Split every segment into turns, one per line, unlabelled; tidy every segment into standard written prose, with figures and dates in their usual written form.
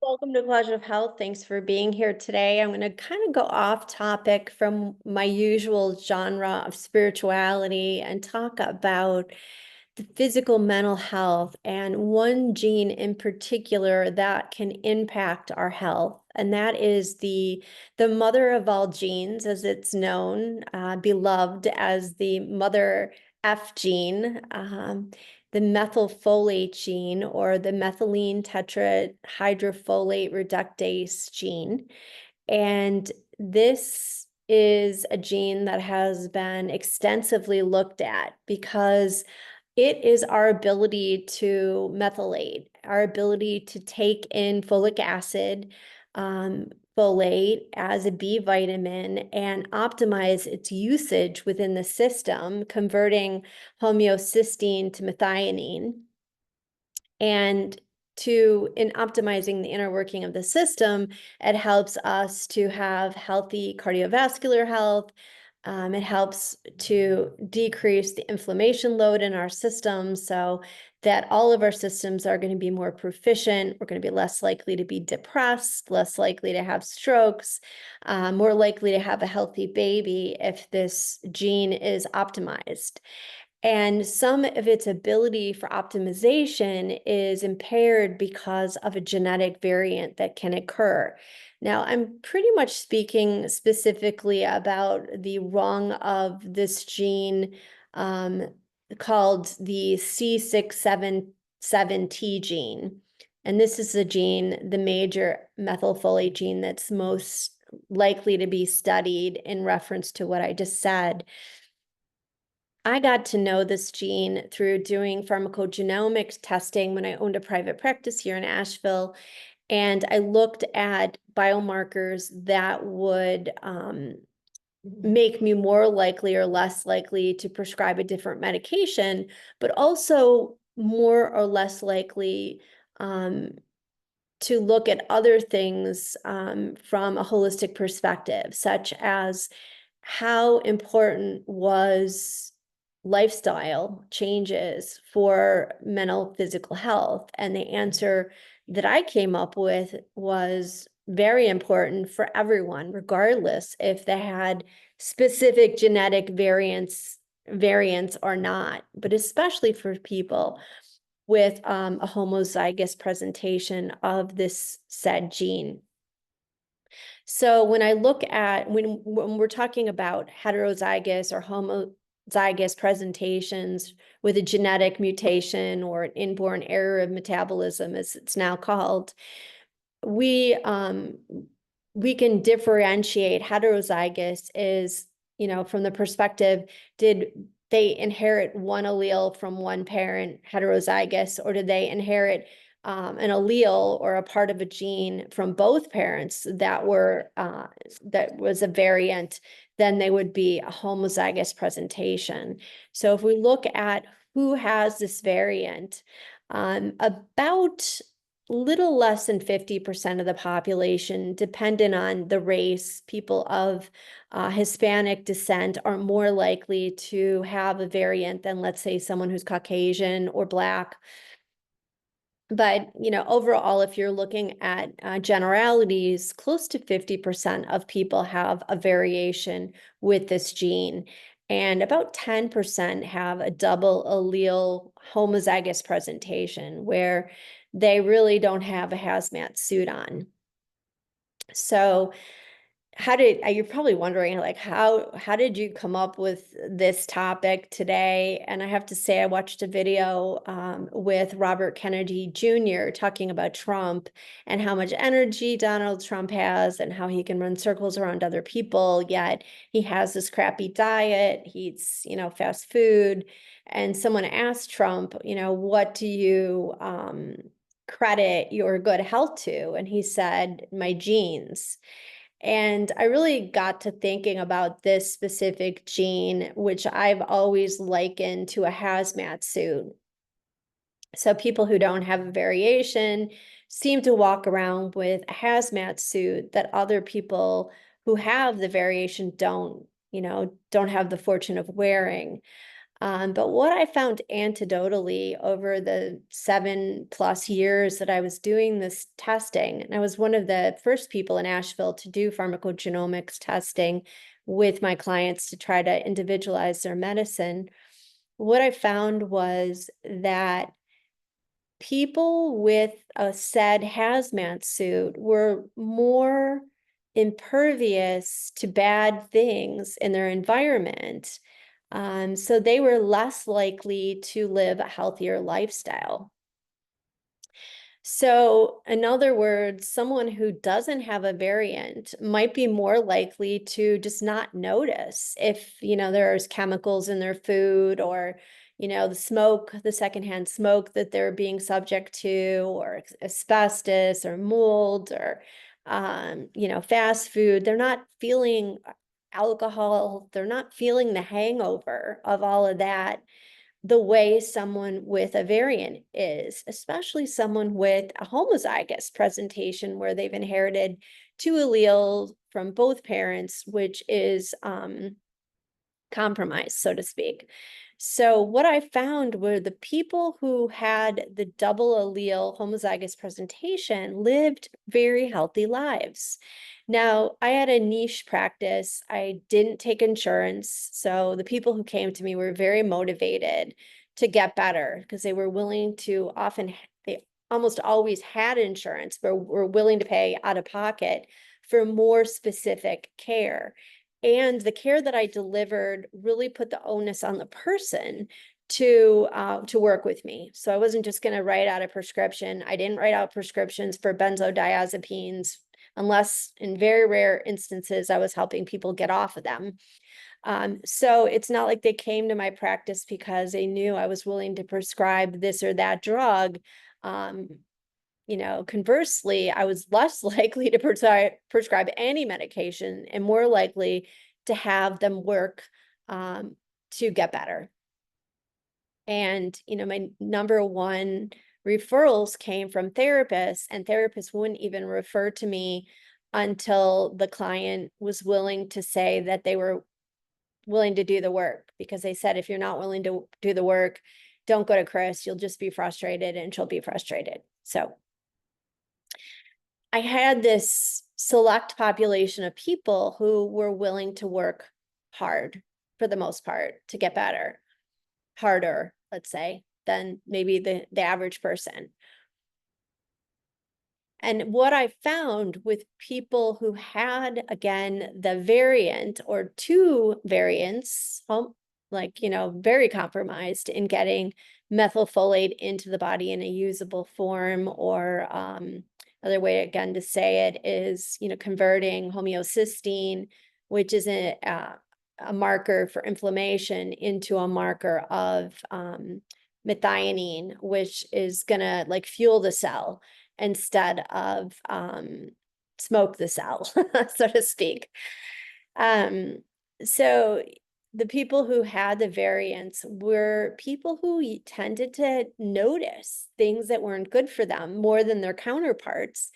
Welcome to Collage of Health. Thanks for being here today. I'm going to kind of go off topic from my usual genre of spirituality and talk about the physical mental health and one gene in particular that can impact our health. And that is the mother of all genes, as it's known, beloved as the mother F gene. The methylfolate gene, or the methylene tetrahydrofolate reductase gene. And this is a gene that has been extensively looked at because it is our ability to methylate, our ability to take in folic acid, folate as a B vitamin, and optimize its usage within the system, converting homeocysteine to methionine. And in optimizing the inner working of the system, it helps us to have healthy cardiovascular health. It helps to decrease the inflammation load in our system so that all of our systems are going to be more proficient. We're going to be less likely to be depressed, less likely to have strokes, more likely to have a healthy baby if this gene is optimized. And some of its ability for optimization is impaired because of a genetic variant that can occur. Now, I'm pretty much speaking specifically about the rung of this gene called the C677T gene. And this is the gene, the major methylfolate gene that's most likely to be studied in reference to what I just said. I got to know this gene through doing pharmacogenomics testing when I owned a private practice here in Asheville. And I looked at biomarkers that would make me more likely or less likely to prescribe a different medication, but also more or less likely to look at other things from a holistic perspective, such as how important was lifestyle changes for mental physical health. And the answer that I came up with was very important for everyone, regardless if they had specific genetic variants or not, but especially for people with a homozygous presentation of this said gene. So when I look at, when we're talking about heterozygous or homozygous presentations with a genetic mutation or an inborn error of metabolism, as it's now called, we can differentiate heterozygous is, from the perspective, did they inherit one allele from one parent, heterozygous, or did they inherit an allele or a part of a gene from both parents that was a variant? Then they would be a homozygous presentation. So if we look at who has this variant, about little less than 50% of the population, dependent on the race, people of Hispanic descent are more likely to have a variant than, let's say, someone who's Caucasian or Black. But, overall, if you're looking at generalities, close to 50% of people have a variation with this gene. And about 10% have a double allele homozygous presentation where they really don't have a hazmat suit on. So you're probably wondering, like, how did you come up with this topic today? And I have to say, I watched a video with Robert Kennedy Jr. talking about Trump and how much energy Donald Trump has and how he can run circles around other people, yet he has this crappy diet, he eats, fast food. And someone asked Trump, what do you credit your good health to? And he said, my genes. And I really got to thinking about this specific gene, which I've always likened to a hazmat suit. So people who don't have a variation seem to walk around with a hazmat suit that other people who have the variation don't have the fortune of wearing. But what I found anecdotally over the 7+ years that I was doing this testing, and I was one of the first people in Asheville to do pharmacogenomics testing with my clients to try to individualize their medicine, what I found was that people with a said hazmat suit were more impervious to bad things in their environment. So they were less likely to live a healthier lifestyle. So, in other words, someone who doesn't have a variant might be more likely to just not notice if, there's chemicals in their food, or, the smoke, the secondhand smoke that they're being subject to, or asbestos or mold, or, fast food. They're not feeling alcohol. They're not feeling the hangover of all of that the way someone with a variant is, especially someone with a homozygous presentation where they've inherited two alleles from both parents, which is compromised, so to speak. So what I found were the people who had the double allele homozygous presentation lived very healthy lives. Now, I had a niche practice. I didn't take insurance. So the people who came to me were very motivated to get better because they were willing to they almost always had insurance, but were willing to pay out of pocket for more specific care. And the care that I delivered really put the onus on the person to work with me. So I wasn't just going to write out a prescription. I didn't write out prescriptions for benzodiazepines unless in very rare instances I was helping people get off of them. So it's not like they came to my practice because they knew I was willing to prescribe this or that drug. Conversely, I was less likely to prescribe any medication and more likely to have them work to get better. And, my number one referrals came from therapists, and therapists wouldn't even refer to me until the client was willing to say that they were willing to do the work, because they said, if you're not willing to do the work, don't go to Chris. You'll just be frustrated and she'll be frustrated. So I had this select population of people who were willing to work hard for the most part to get better, harder, let's say, than maybe the average person. And what I found with people who had, again, the variant or two variants, very compromised in getting methylfolate into the body in a usable form, or other way again to say it is, converting homeocysteine, which is a marker for inflammation, into a marker of methionine, which is gonna fuel the cell instead of smoke the cell, so to speak. So the people who had the variants were people who tended to notice things that weren't good for them more than their counterparts.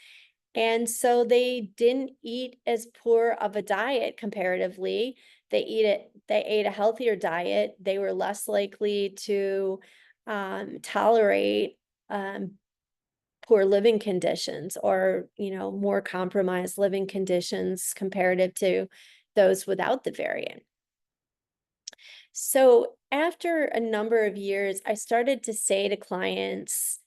And so they didn't eat as poor of a diet comparatively. They ate a healthier diet. They were less likely to tolerate poor living conditions, or more compromised living conditions comparative to those without the variant. So after a number of years, I started to say to clients,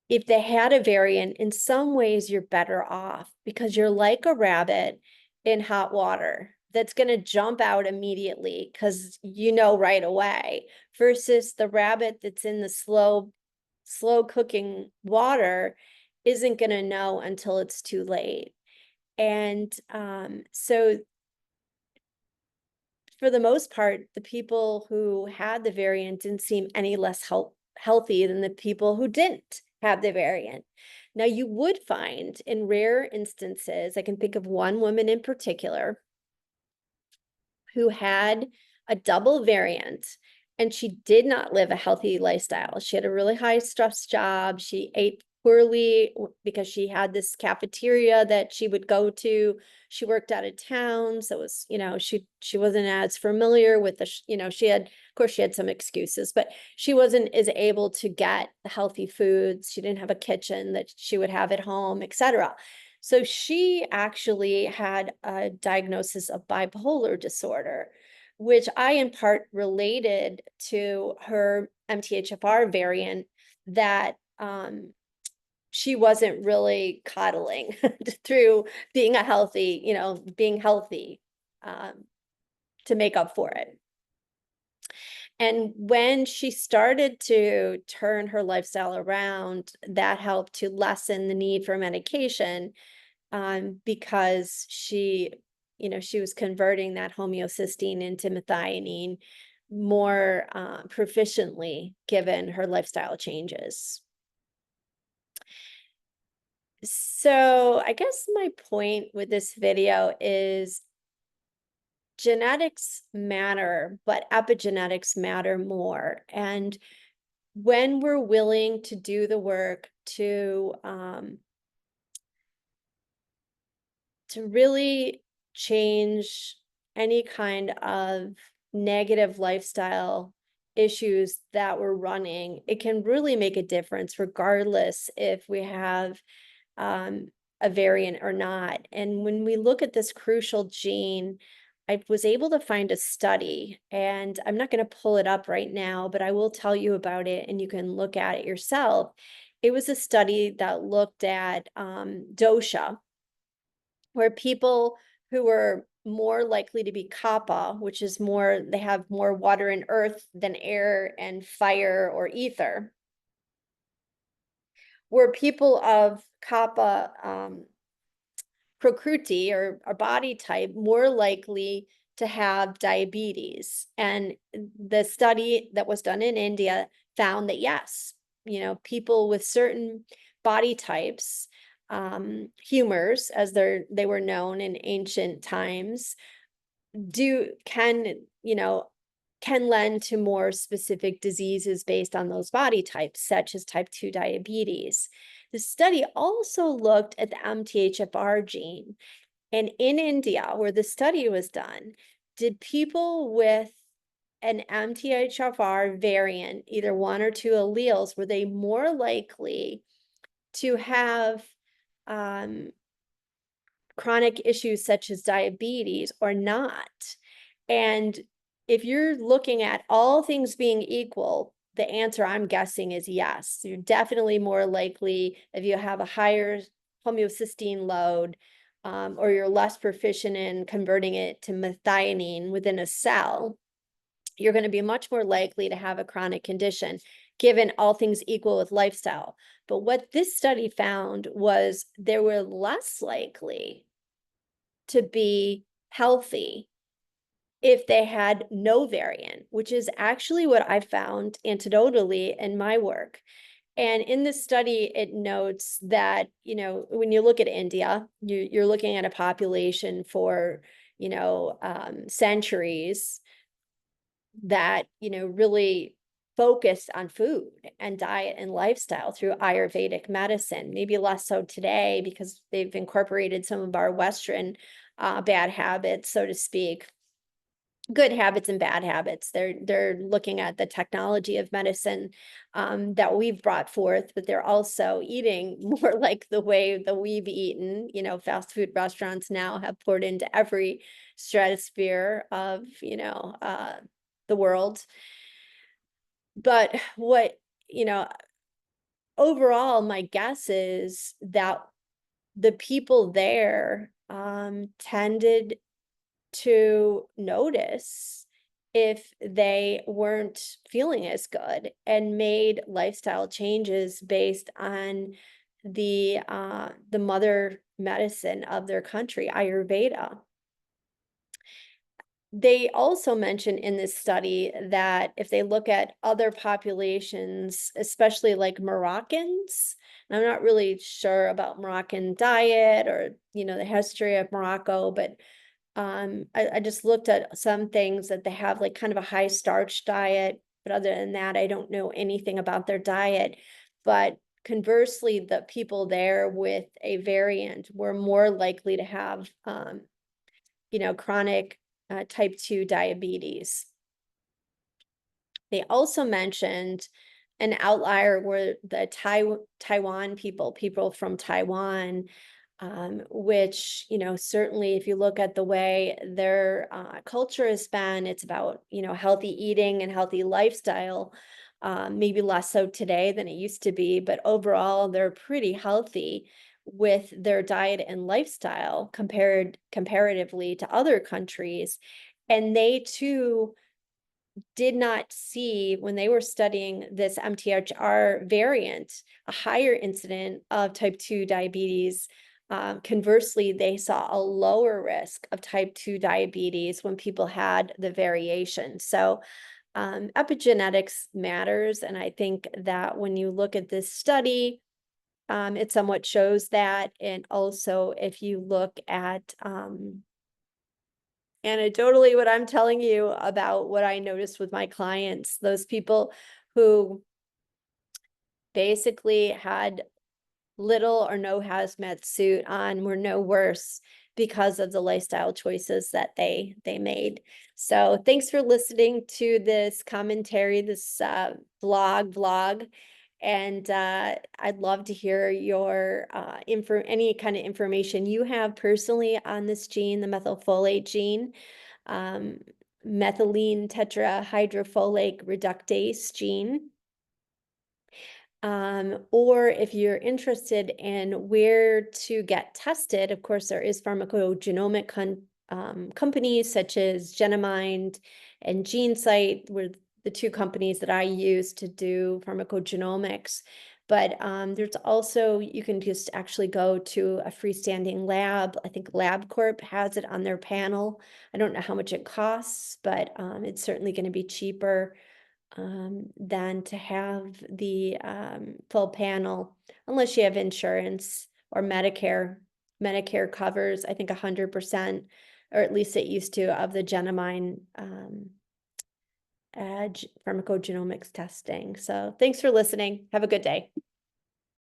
if they had a variant, in some ways you're better off, because you're like a rabbit in hot water that's going to jump out immediately because right away, versus the rabbit that's in the slow cooking water isn't going to know until it's too late. And so for the most part, the people who had the variant didn't seem any less healthy than the people who didn't have the variant. Now, you would find in rare instances, I can think of one woman in particular who had a double variant, and she did not live a healthy lifestyle. She had a really high stress job. She ate poorly because she had this cafeteria that she would go to. She worked out of town, so it was, she wasn't as familiar with the, she had, of course, she had some excuses, but she wasn't as able to get the healthy foods. She didn't have a kitchen that she would have at home, etc. So she actually had a diagnosis of bipolar disorder, which I in part related to her MTHFR variant that she wasn't really coddling through being being healthy to make up for it. And when she started to turn her lifestyle around, that helped to lessen the need for medication because she was converting that homeocysteine into methionine more proficiently given her lifestyle changes. So I guess my point with this video is genetics matter, but epigenetics matter more. And when we're willing to do the work to really change any kind of negative lifestyle issues that we're running, it can really make a difference regardless if we have a variant or not. And when we look at this crucial gene, I was able to find a study, and I'm not going to pull it up right now, but I will tell you about it and you can look at it yourself. It was a study that looked at dosha, where people who were more likely to be kappa, which is they have more water and earth than air and fire or ether, were people of kappa Prakruti or body type more likely to have diabetes. And the study that was done in India found that yes, people with certain body types, humors as they were known in ancient times, can lend to more specific diseases based on those body types, such as type 2 diabetes. The study also looked at the MTHFR gene. And in India, where the study was done, did people with an MTHFR variant, either one or two alleles, were they more likely to have chronic issues such as diabetes or not? And if you're looking at all things being equal, the answer I'm guessing is yes. You're definitely more likely if you have a higher homeocysteine load, or you're less proficient in converting it to methionine within a cell, you're going to be much more likely to have a chronic condition, given all things equal with lifestyle. But what this study found was they were less likely to be healthy if they had no variant, which is actually what I found anecdotally in my work. And in this study, it notes that, when you look at India, you're looking at a population for, centuries that, really focused on food and diet and lifestyle through Ayurvedic medicine, maybe less so today because they've incorporated some of our Western bad habits, so to speak. Good habits and bad habits. They're looking at the technology of medicine that we've brought forth, but they're also eating more like the way that we've eaten. Fast food restaurants now have poured into every stratosphere of the world. But overall, my guess is that the people there tended to notice if they weren't feeling as good and made lifestyle changes based on the mother medicine of their country, Ayurveda. They also mention in this study that if they look at other populations, especially like Moroccans, and I'm not really sure about Moroccan diet or the history of Morocco, but I just looked at some things that they have, like kind of a high starch diet, but other than that, I don't know anything about their diet. But conversely, the people there with a variant were more likely to have, chronic type 2 diabetes. They also mentioned an outlier were the Taiwan people from Taiwan, which, certainly if you look at the way their culture has been, it's about, healthy eating and healthy lifestyle. Maybe less so today than it used to be, but overall, they're pretty healthy with their diet and lifestyle comparatively to other countries. And they too did not see, when they were studying this MTHFR variant, a higher incident of type 2 diabetes. Conversely, they saw a lower risk of type 2 diabetes when people had the variation. So epigenetics matters. And I think that when you look at this study, it somewhat shows that. And also, if you look at anecdotally what I'm telling you about what I noticed with my clients, those people who basically had little or no hazmat suit on were no worse because of the lifestyle choices that they made. So thanks for listening to this commentary, this vlog. And I'd love to hear your any kind of information you have personally on this gene, the methylfolate gene, methylene tetrahydrofolate reductase gene. Or if you're interested in where to get tested, of course, there is pharmacogenomic companies such as Genemind and GeneSight, were the two companies that I use to do pharmacogenomics. But there's also, you can just actually go to a freestanding lab. I think LabCorp has it on their panel. I don't know how much it costs, but it's certainly going to be cheaper than to have the full panel, unless you have insurance or Medicare. Medicare covers, I think, 100%, or at least it used to, of the Genemind pharmacogenomics testing. So thanks for listening. Have a good day.